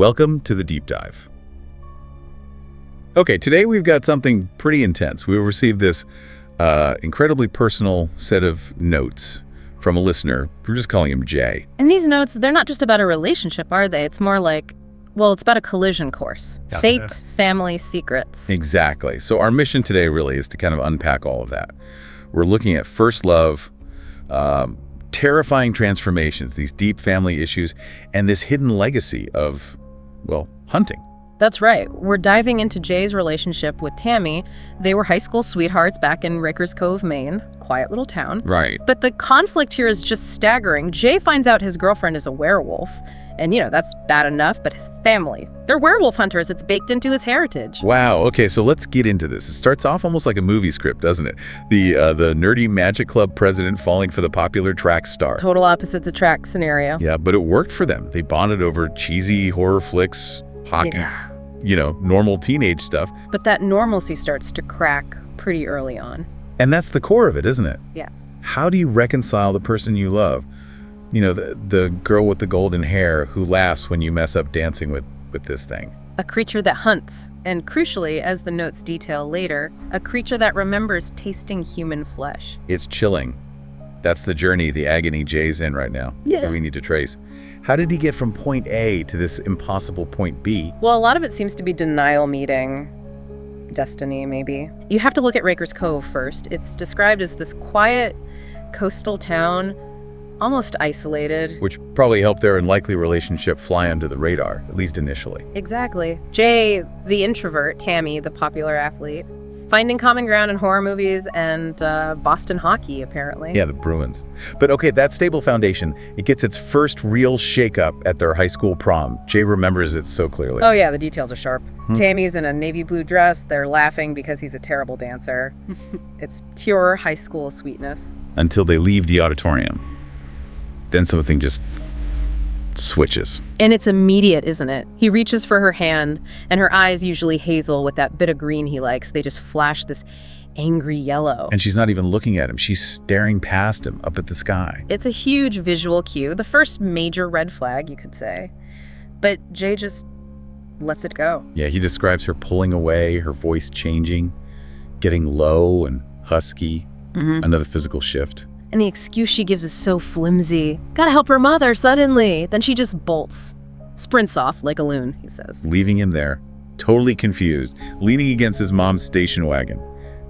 Welcome to the Deep Dive. Okay, today we've got something pretty intense. We received this incredibly personal set of notes from a listener. We're just calling him Jay. And these notes, they're not just about a relationship, are they? It's more like, well, it's about a collision course. Fate, family, secrets. Exactly. So our mission today really is to kind of unpack all of that. We're looking at first love, terrifying transformations, these deep family issues, and this hidden legacy of, well, hunting. That's right. We're diving into Jay's relationship with Tammy. They were high school sweethearts back in Rakers Cove, Maine. Quiet little town. Right. But the conflict here is just staggering. Jay finds out his girlfriend is a werewolf. And, that's bad enough, but his family, they're werewolf hunters. It's baked into his heritage. Wow. Okay, so let's get into this. It starts off almost like a movie script, doesn't it? The nerdy magic club president falling for the popular track star. Total opposites attract scenario. Yeah, but it worked for them. They bonded over cheesy horror flicks, hockey, normal teenage stuff. But that normalcy starts to crack pretty early on. And that's the core of it, isn't it? Yeah. How do you reconcile the person you love? The girl with the golden hair who laughs when you mess up dancing with this thing. A creature that hunts, and crucially, as the notes detail later, a creature that remembers tasting human flesh. It's chilling. That's the journey, the agony Jay's in right now. Yeah. That we need to trace. How did he get from point A to this impossible point B? Well, a lot of it seems to be denial meeting destiny, maybe. You have to look at Rakers Cove first. It's described as this quiet coastal town, almost isolated. Which probably helped their unlikely relationship fly under the radar, at least initially. Exactly. Jay, the introvert, Tammy, the popular athlete, finding common ground in horror movies and Boston hockey, apparently. Yeah, the Bruins. But okay, that stable foundation, it gets its first real shakeup at their high school prom. Jay remembers it so clearly. Oh yeah, the details are sharp. Tammy's in a navy blue dress. They're laughing because he's a terrible dancer. It's pure high school sweetness. Until they leave the auditorium. Then something just switches. And it's immediate, isn't it? He reaches for her hand, and her eyes, usually hazel with that bit of green he likes, they just flash this angry yellow. And she's not even looking at him. She's staring past him, up at the sky. It's a huge visual cue, the first major red flag, you could say. But Jay just lets it go. Yeah, he describes her pulling away, her voice changing, getting low and husky. Another physical shift. And the excuse she gives is so flimsy. Gotta help her mother suddenly. Then she just bolts. Sprints off like a loon, he says. Leaving him there, totally confused, leaning against his mom's station wagon.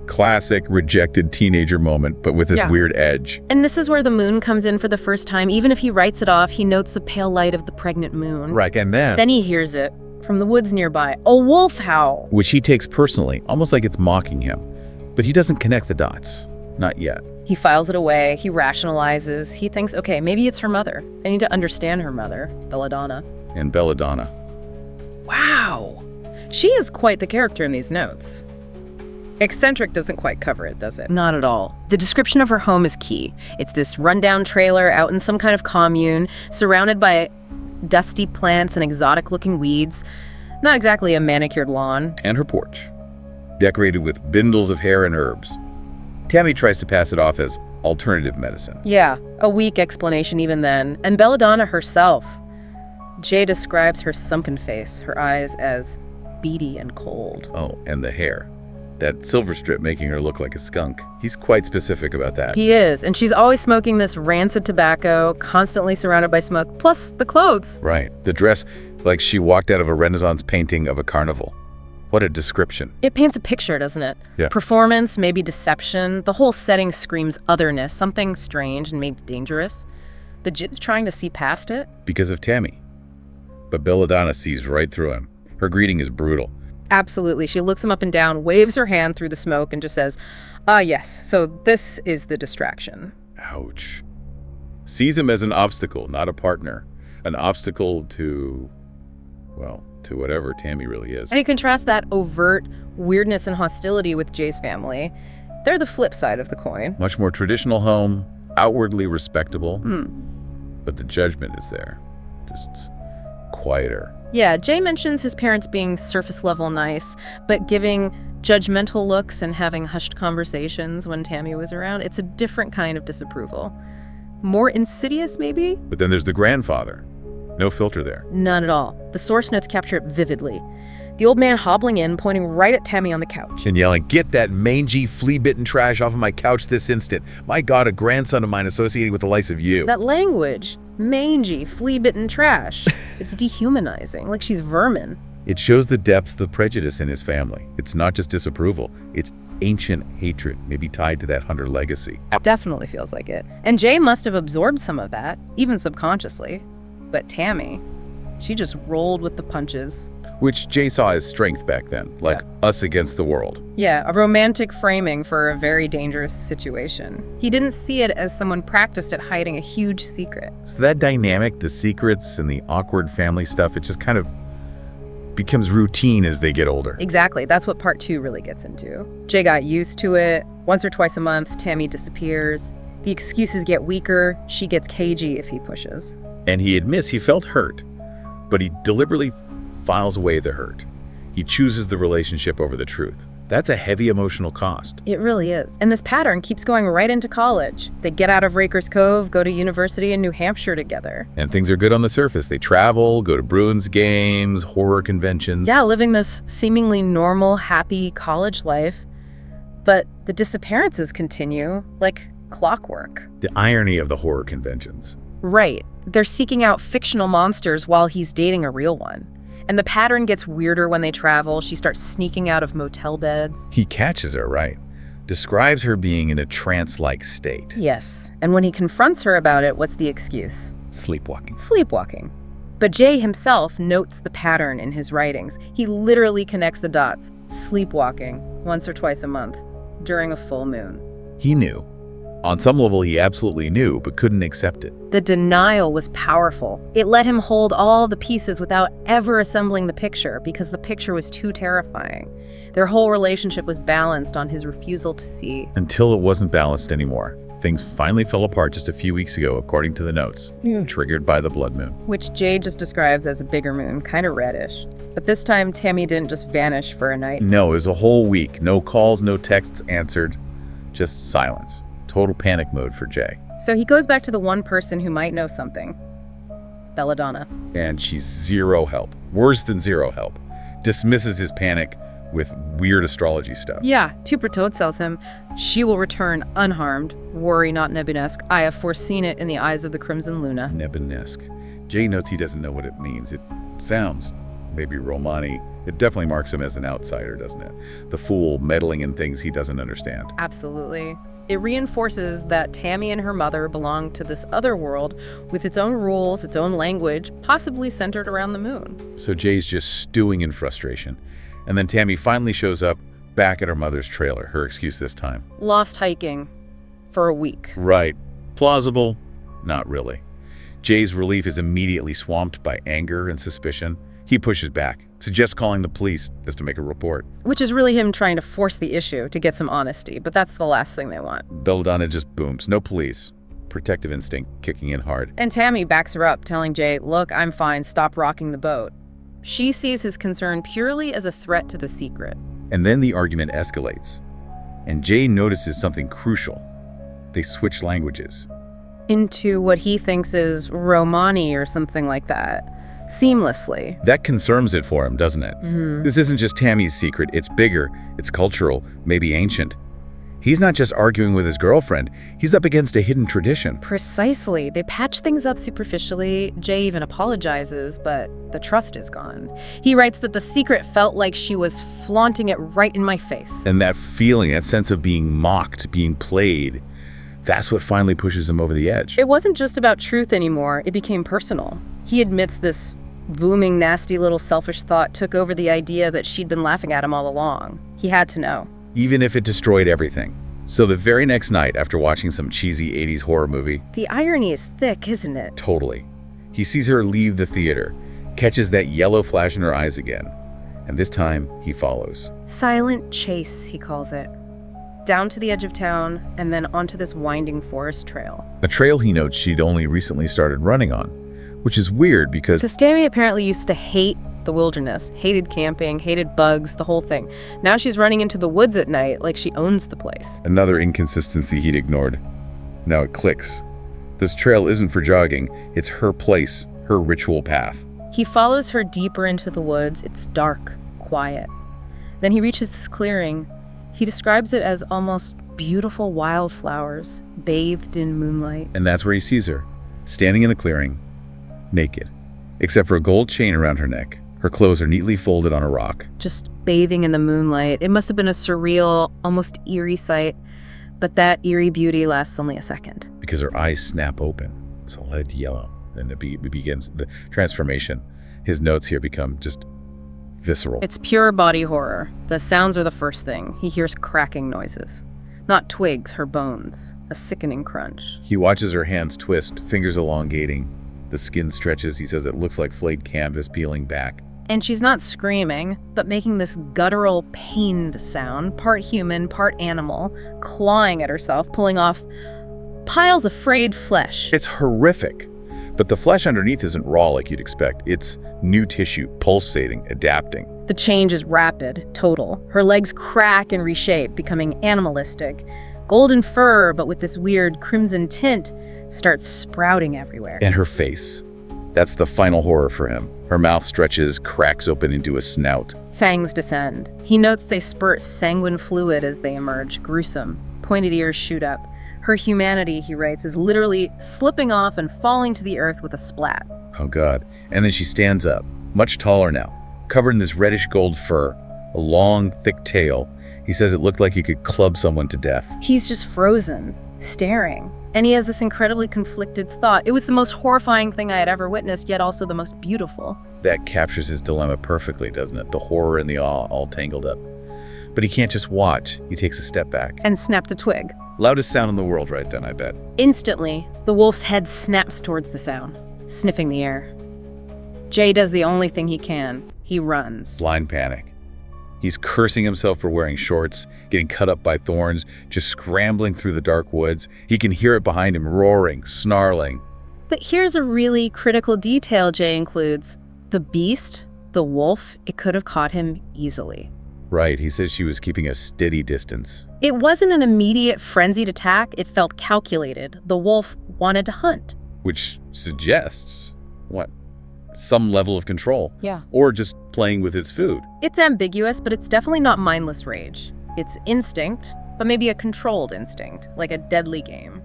Classic rejected teenager moment, but with this weird edge. And this is where the moon comes in for the first time. Even if he writes it off, he notes the pale light of the pregnant moon. Right, and then he hears it from the woods nearby. A wolf howl. Which he takes personally, almost like it's mocking him. But he doesn't connect the dots. Not yet. He files it away. He rationalizes. He thinks, okay, maybe it's her mother. I need to understand her mother, Belladonna. And Belladonna. Wow. She is quite the character in these notes. Eccentric doesn't quite cover it, does it? Not at all. The description of her home is key. It's this rundown trailer out in some kind of commune, surrounded by dusty plants and exotic-looking weeds. Not exactly a manicured lawn. And her porch, decorated with bindles of hair and herbs. Tammy tries to pass it off as alternative medicine. Yeah, a weak explanation even then. And Belladonna herself. Jay describes her sunken face, her eyes as beady and cold. Oh, and the hair. That silver strip making her look like a skunk. He's quite specific about that. He is, and she's always smoking this rancid tobacco, constantly surrounded by smoke, plus the clothes. Right. The dress, like she walked out of a Renaissance painting of a carnival. What a description. It paints a picture, doesn't it? Yeah. Performance, maybe deception. The whole setting screams otherness, something strange and maybe dangerous. But Jay's trying to see past it. Because of Tammy. But Belladonna sees right through him. Her greeting is brutal. Absolutely. She looks him up and down, waves her hand through the smoke, and just says, yes, so this is the distraction. Ouch. Sees him as an obstacle, not a partner. An obstacle to, well, to whatever Tammy really is. And you contrast that overt weirdness and hostility with Jay's family. They're the flip side of the coin. Much more traditional home, outwardly respectable. But the judgment is there. Just quieter. Yeah, Jay mentions his parents being surface level nice, but giving judgmental looks and having hushed conversations when Tammy was around. It's a different kind of disapproval. More insidious, maybe? But then there's the grandfather. No filter there. None at all. The source notes capture it vividly. The old man hobbling in, pointing right at Tammy on the couch. And yelling, "Get that mangy, flea-bitten trash off of my couch this instant. My God, a grandson of mine associated with the likes of you." That language, mangy, flea-bitten trash, it's dehumanizing, like she's vermin. It shows the depths of the prejudice in his family. It's not just disapproval. It's ancient hatred, maybe tied to that Hunter legacy. Definitely feels like it. And Jay must have absorbed some of that, even subconsciously. But Tammy, she just rolled with the punches. Which Jay saw as strength back then, like us against the world. Yeah, a romantic framing for a very dangerous situation. He didn't see it as someone practiced at hiding a huge secret. So that dynamic, the secrets and the awkward family stuff, it just kind of becomes routine as they get older. Exactly, that's what part 2 really gets into. Jay got used to it. Once or twice a month, Tammy disappears. The excuses get weaker. She gets cagey if he pushes. And he admits he felt hurt, but he deliberately files away the hurt. He chooses the relationship over the truth. That's a heavy emotional cost. It really is. And this pattern keeps going right into college. They get out of Raker's Cove, go to university in New Hampshire together. And things are good on the surface. They travel, go to Bruins games, horror conventions. Yeah, living this seemingly normal, happy college life. But the disappearances continue, like clockwork. The irony of the horror conventions. Right. They're seeking out fictional monsters while he's dating a real one. And the pattern gets weirder when they travel. She starts sneaking out of motel beds. He catches her, right? Describes her being in a trance-like state. Yes. And when he confronts her about it, what's the excuse? Sleepwalking. Sleepwalking. But Jay himself notes the pattern in his writings. He literally connects the dots. Sleepwalking, once or twice a month, during a full moon. He knew. On some level, he absolutely knew, but couldn't accept it. The denial was powerful. It let him hold all the pieces without ever assembling the picture because the picture was too terrifying. Their whole relationship was balanced on his refusal to see. Until it wasn't balanced anymore. Things finally fell apart just a few weeks ago, according to the notes, triggered by the blood moon. Which Jay just describes as a bigger moon, kind of reddish. But this time, Tammy didn't just vanish for a night. No, it was a whole week. No calls, no texts answered, just silence. Total panic mode for Jay. So he goes back to the one person who might know something. Belladonna. And she's zero help. Worse than zero help. Dismisses his panic with weird astrology stuff. Yeah, Tupertot tells him, "She will return unharmed. Worry not, Nebunesque. I have foreseen it in the eyes of the Crimson Luna." Nebunesque. Jay notes he doesn't know what it means. It sounds maybe Romani. It definitely marks him as an outsider, doesn't it? The fool meddling in things he doesn't understand. Absolutely. It reinforces that Tammy and her mother belong to this other world with its own rules, its own language, possibly centered around the moon. So Jay's just stewing in frustration. And then Tammy finally shows up back at her mother's trailer, her excuse this time. Lost hiking for a week. Right. Plausible? Not really. Jay's relief is immediately swamped by anger and suspicion. He pushes back, suggests calling the police just to make a report. Which is really him trying to force the issue to get some honesty, but that's the last thing they want. Belladonna just booms. No police. Protective instinct kicking in hard. And Tammy backs her up, telling Jay, "Look, I'm fine. Stop rocking the boat." She sees his concern purely as a threat to the secret. And then the argument escalates. And Jay notices something crucial. They switch languages. Into what he thinks is Romani or something like that. Seamlessly. That confirms it for him, doesn't it? This isn't just Tammy's secret. It's bigger. It's cultural, maybe ancient. He's not just arguing with his girlfriend. He's up against a hidden tradition. Precisely. They patch things up superficially. Jay even apologizes, but the trust is gone. He writes that the secret felt like she was flaunting it right in my face. And that feeling, that sense of being mocked, being played, that's what finally pushes him over the edge. It wasn't just about truth anymore. It became personal. He admits this booming, nasty little selfish thought took over the idea that she'd been laughing at him all along. He had to know. Even if it destroyed everything. So the very next night, after watching some cheesy 80s horror movie... The irony is thick, isn't it? Totally. He sees her leave the theater, catches that yellow flash in her eyes again. And this time, he follows. Silent chase, he calls it. Down to the edge of town, and then onto this winding forest trail. A trail he notes she'd only recently started running on. Which is weird because Tammy apparently used to hate the wilderness, hated camping, hated bugs, the whole thing. Now she's running into the woods at night like she owns the place. Another inconsistency he'd ignored. Now it clicks. This trail isn't for jogging, it's her place, her ritual path. He follows her deeper into the woods. It's dark, quiet. Then he reaches this clearing. He describes it as almost beautiful wildflowers, bathed in moonlight. And that's where he sees her, standing in the clearing, naked, except for a gold chain around her neck. Her clothes are neatly folded on a rock. Just bathing in the moonlight. It must have been a surreal, almost eerie sight, but that eerie beauty lasts only a second. Because her eyes snap open. It's a lead yellow. And it begins the transformation. His notes here become just visceral. It's pure body horror. The sounds are the first thing. He hears cracking noises. Not twigs, her bones. A sickening crunch. He watches her hands twist, fingers elongating. The skin stretches. He says it looks like flayed canvas peeling back. And she's not screaming, but making this guttural, pained sound, part human, part animal, clawing at herself, pulling off piles of frayed flesh. It's horrific. But the flesh underneath isn't raw like you'd expect. It's new tissue, pulsating, adapting. The change is rapid, total. Her legs crack and reshape, becoming animalistic. Golden fur, but with this weird crimson tint, starts sprouting everywhere. And her face. That's the final horror for him. Her mouth stretches, cracks open into a snout. Fangs descend. He notes they spurt sanguine fluid as they emerge, gruesome. Pointed ears shoot up. Her humanity, he writes, is literally slipping off and falling to the earth with a splat. Oh God. And then she stands up, much taller now, covered in this reddish gold fur, a long, thick tail. He says it looked like he could club someone to death. He's just frozen, staring. And he has this incredibly conflicted thought. It was the most horrifying thing I had ever witnessed, yet also the most beautiful. That captures his dilemma perfectly, doesn't it? The horror and the awe all tangled up. But he can't just watch. He takes a step back. And snapped a twig. Loudest sound in the world right then, I bet. Instantly, the wolf's head snaps towards the sound, sniffing the air. Jay does the only thing he can. He runs. Blind panic. He's cursing himself for wearing shorts, getting cut up by thorns, just scrambling through the dark woods. He can hear it behind him, roaring, snarling. But here's a really critical detail Jay includes. The beast, the wolf, it could have caught him easily. Right, he says she was keeping a steady distance. It wasn't an immediate frenzied attack. It felt calculated. The wolf wanted to hunt. Which suggests, what? Some level of control. Yeah. Or just playing with its food. It's ambiguous, but it's definitely not mindless rage. It's instinct, but maybe a controlled instinct, like a deadly game.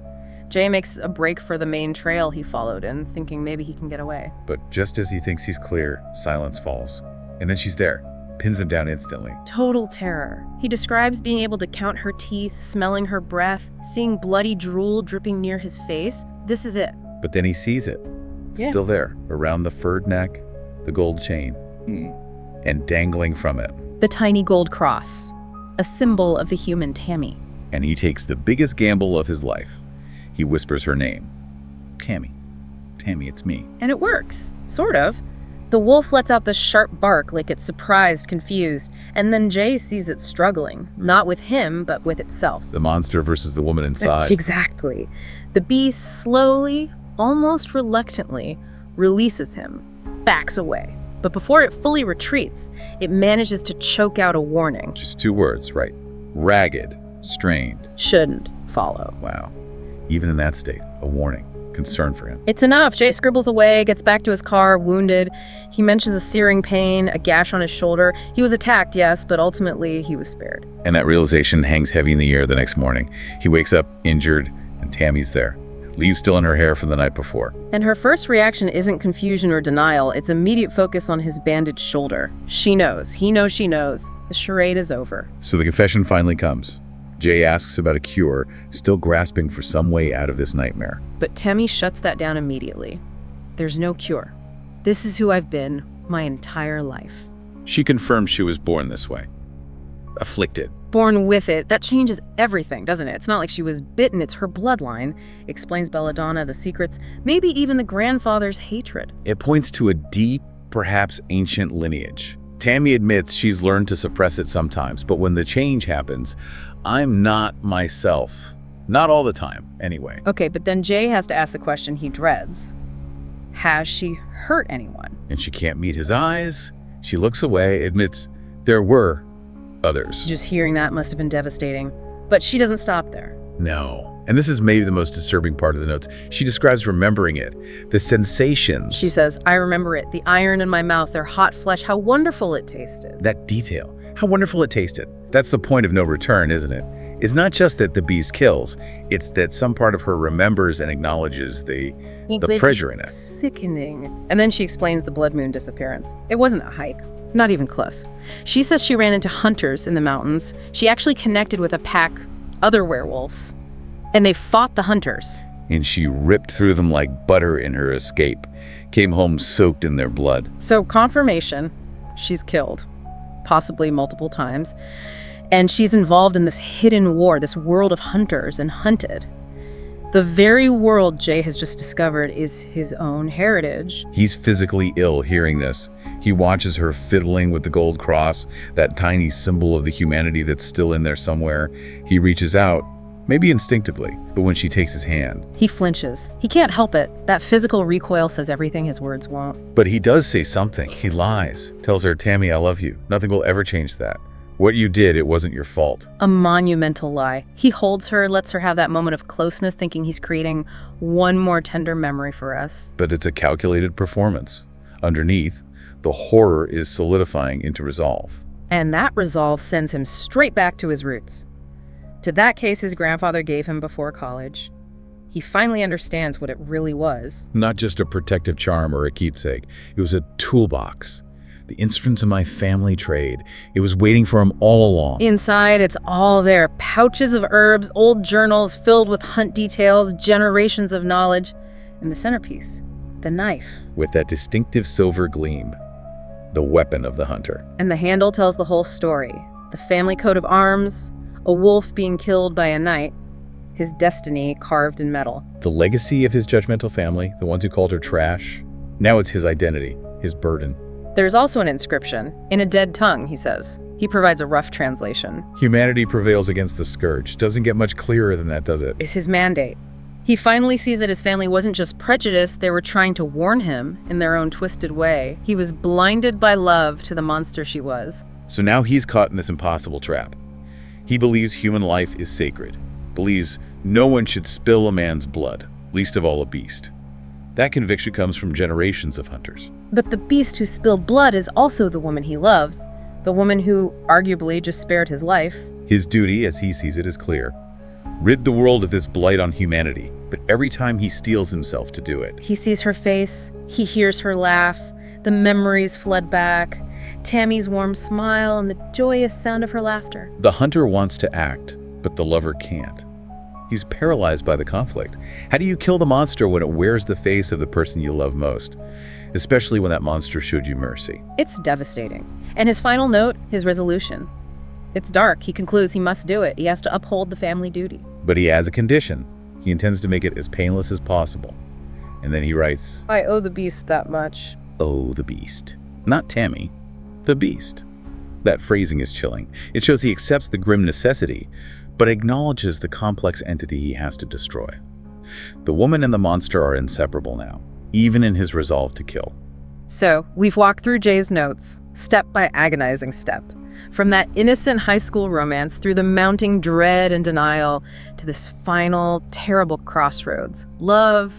Jay makes a break for the main trail he followed in, thinking maybe he can get away. But just as he thinks he's clear, silence falls. And then she's there, pins him down instantly. Total terror. He describes being able to count her teeth, smelling her breath, seeing bloody drool dripping near his face. This is it. But then he sees it. Yeah. Still there, around the furred neck, the gold chain, and dangling from it. The tiny gold cross, a symbol of the human Tammy. And he takes the biggest gamble of his life. He whispers her name. Tammy. Tammy, it's me. And it works, sort of. The wolf lets out this sharp bark like it's surprised, confused, and then Jay sees it struggling, not with him, but with itself. The monster versus the woman inside. Exactly. The beast slowly, almost reluctantly, releases him, backs away. But before it fully retreats, it manages to choke out a warning. Just 2 words, right? Ragged, strained. Shouldn't follow. Wow. Even in that state, a warning. Concern for him. It's enough. Jay scribbles away, gets back to his car, wounded. He mentions a searing pain, a gash on his shoulder. He was attacked, yes, but ultimately he was spared. And that realization hangs heavy in the air the next morning. He wakes up injured, and Tammy's there. Leaves still in her hair from the night before. And her first reaction isn't confusion or denial. It's immediate focus on his bandaged shoulder. She knows. He knows she knows. The charade is over. So the confession finally comes. Jay asks about a cure, still grasping for some way out of this nightmare. But Tammy shuts that down immediately. There's no cure. This is who I've been my entire life. She confirms she was born this way. Afflicted. Born with it. That changes everything, doesn't it? It's not like she was bitten. It's her bloodline. Explains Belladonna, the secrets, maybe even the grandfather's hatred. It points to a deep, perhaps ancient lineage. Tammy admits she's learned to suppress it sometimes, but when the change happens, I'm not myself. Not all the time, anyway. Okay, but then Jay has to ask the question he dreads. Has she hurt anyone? And she can't meet his eyes. She looks away, admits there were others. Just hearing that must have been devastating. But she doesn't stop there. No. And this is maybe the most disturbing part of the notes. She describes remembering it, the sensations. She says, I remember it, the iron in my mouth, their hot flesh, how wonderful it tasted. That detail, how wonderful it tasted. That's the point of no return, isn't it? It's not just that the beast kills, it's that some part of her remembers and acknowledges the pleasure in it. Sickening. And then she explains the blood moon disappearance. It wasn't a hike. Not even close. She says she ran into hunters in the mountains. She actually connected with a pack, other werewolves. And they fought the hunters. And she ripped through them like butter in her escape, came home soaked in their blood. So confirmation, she's killed, possibly multiple times. And she's involved in this hidden war, this world of hunters and hunted. The very world Jay has just discovered is his own heritage. He's physically ill hearing this. He watches her fiddling with the gold cross, that tiny symbol of the humanity that's still in there somewhere. He reaches out, maybe instinctively, but when she takes his hand. He flinches. He can't help it. That physical recoil says everything his words won't. But he does say something. He lies. Tells her, Tammy, I love you. Nothing will ever change that. What you did, it wasn't your fault. A monumental lie. He holds her, lets her have that moment of closeness, thinking he's creating one more tender memory for us. But it's a calculated performance. Underneath, the horror is solidifying into resolve. And that resolve sends him straight back to his roots. To that case his grandfather gave him before college. He finally understands what it really was. Not just a protective charm or a keepsake. It was a toolbox. The instruments of my family trade. It was waiting for him all along. Inside, it's all there. Pouches of herbs, old journals filled with hunt details, generations of knowledge. And the centerpiece, the knife. With that distinctive silver gleam. The weapon of the hunter. And the handle tells the whole story. The family coat of arms, a wolf being killed by a knight, his destiny carved in metal. The legacy of his judgmental family, the ones who called her trash. Now it's his identity, his burden. There's also an inscription, in a dead tongue, he says. He provides a rough translation. Humanity prevails against the scourge. Doesn't get much clearer than that, does it? It's his mandate. He finally sees that his family wasn't just prejudiced, they were trying to warn him in their own twisted way. He was blinded by love to the monster she was. So now he's caught in this impossible trap. He believes human life is sacred, believes no one should spill a man's blood, least of all a beast. That conviction comes from generations of hunters. But the beast who spilled blood is also the woman he loves, the woman who arguably just spared his life. His duty, as he sees it, is clear. Rid the world of this blight on humanity, but every time he steels himself to do it. He sees her face, he hears her laugh, the memories flood back, Tammy's warm smile and the joyous sound of her laughter. The hunter wants to act, but the lover can't. He's paralyzed by the conflict. How do you kill the monster when it wears the face of the person you love most? Especially when that monster showed you mercy. It's devastating. And his final note, his resolution. It's dark. He concludes he must do it. He has to uphold the family duty. But he has a condition. He intends to make it as painless as possible. And then he writes, I owe the beast that much. Oh, the beast. Not Tammy, the beast. That phrasing is chilling. It shows he accepts the grim necessity, but acknowledges the complex entity he has to destroy. The woman and the monster are inseparable now, even in his resolve to kill. So, we've walked through Jay's notes, step by agonizing step. From that innocent high school romance through the mounting dread and denial to this final, terrible crossroads. Love,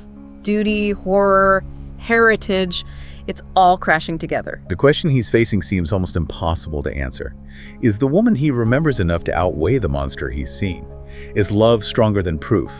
duty, horror, heritage, it's all crashing together. The question he's facing seems almost impossible to answer. Is the woman he remembers enough to outweigh the monster he's seen? Is love stronger than proof?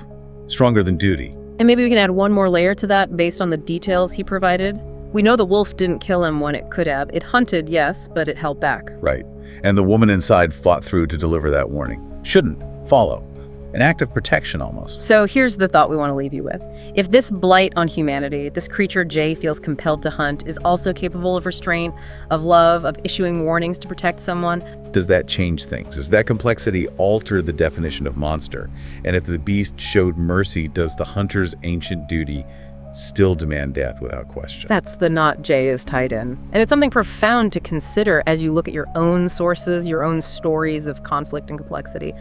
Stronger than duty? And maybe we can add one more layer to that based on the details he provided. We know the wolf didn't kill him when it could have. It hunted, yes, but it held back. Right. And the woman inside fought through to deliver that warning. Shouldn't follow. An act of protection almost. So here's the thought we want to leave you with. If this blight on humanity, this creature Jay feels compelled to hunt, is also capable of restraint, of love, of issuing warnings to protect someone, does that change things? Does that complexity alter the definition of monster? And if the beast showed mercy, does the hunter's ancient duty still demand death without question? That's the knot Jay is tied in. And it's something profound to consider as you look at your own sources, your own stories of conflict and complexity.